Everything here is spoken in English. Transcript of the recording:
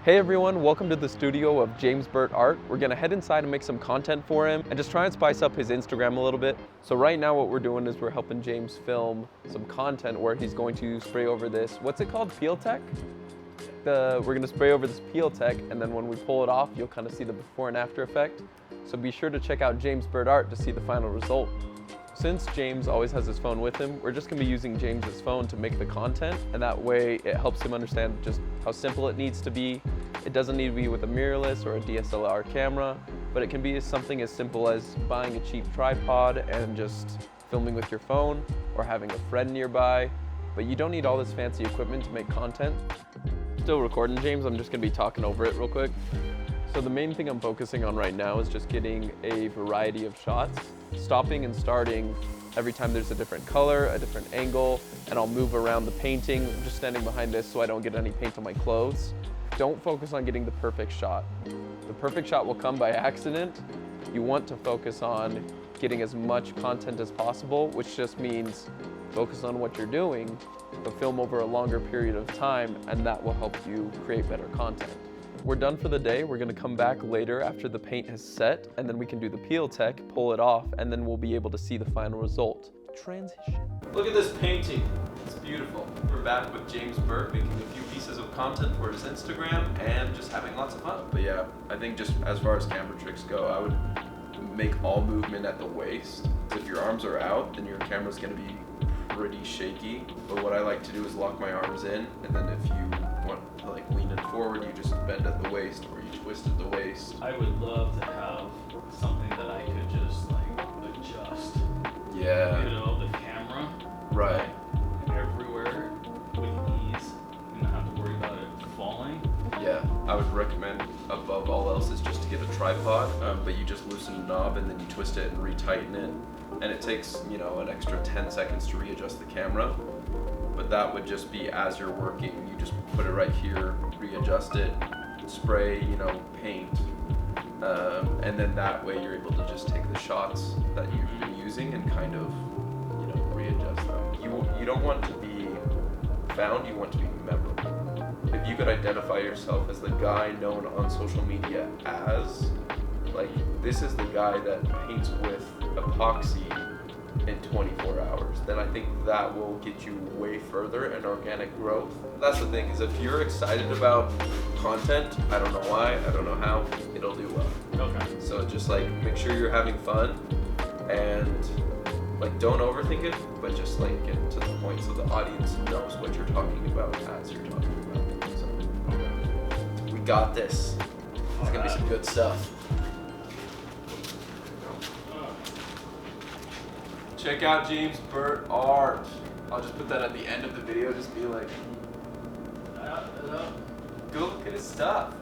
Hey everyone, welcome to the studio of James Burt Art. We're gonna head inside and make some content for him and just try and spice up his Instagram a little bit. So right now what we're doing is we're helping James film some content where he's going to spray over this, what's it called, Peel Tech? We're gonna spray over this Peel Tech, and then when we pull it off, you'll kind of see the before and after effect. So be sure to check out James Burt Art to see the final result. Since James always has his phone with him, we're just gonna be using James's phone to make the content, and that way it helps him understand just how simple it needs to be. It doesn't need to be with a mirrorless or a DSLR camera, but it can be something as simple as buying a cheap tripod and just filming with your phone, or having a friend nearby. But you don't need all this fancy equipment to make content. Still recording, James? I'm just gonna be talking over it real quick. So the main thing I'm focusing on right now is just getting a variety of shots, stopping and starting every time there's a different color, a different angle, and I'll move around the painting. I'm just standing behind this so I don't get any paint on my clothes. Don't focus on getting the perfect shot. The perfect shot will come by accident. You want to focus on getting as much content as possible, which just means focus on what you're doing, but film over a longer period of time, and that will help you create better content. We're done for the day. We're gonna come back later after the paint has set, and then we can do the Peel Tech, pull it off, and then we'll be able to see the final result. Transition. Look at this painting. It's beautiful. We're back with James Burt making a few pieces of content for his Instagram and just having lots of fun. But yeah, I think just as far as camera tricks go, I would make all movement at the waist. If your arms are out, then your camera's gonna be pretty shaky. But what I like to do is lock my arms in, and then if you want to like lean it forward, you just bend at the waist or you twist at the waist. I would love to have something that I could just like adjust. Yeah. You know, the camera. Right. Everywhere with ease. You don't have to worry about it falling. Yeah, I would recommend above all else is just to get a tripod, but you just loosen the knob and then you twist it and retighten it. And it takes, you know, an extra 10 seconds to readjust the camera. But that would just be as you're working, you just put it right here, readjust it, spray, you know, paint. And then that way you're able to just take the shots that you've been using and kind of, you know, readjust them. You don't want to be found, you want to be memorable. If you could identify yourself as the guy known on social media as, like, this is the guy that paints with epoxy in 24 hours, then I think that will get you way further in organic growth. That's the thing, is if you're excited about content, I don't know why, I don't know how, it'll do well. Okay. So just like make sure you're having fun and like don't overthink it, but just like get to the point so the audience knows what you're talking about as you're talking about it. So we got this. It's gonna be some good stuff. Check out James Burt Art. I'll just put that at the end of the video, just be like, go look at his stuff.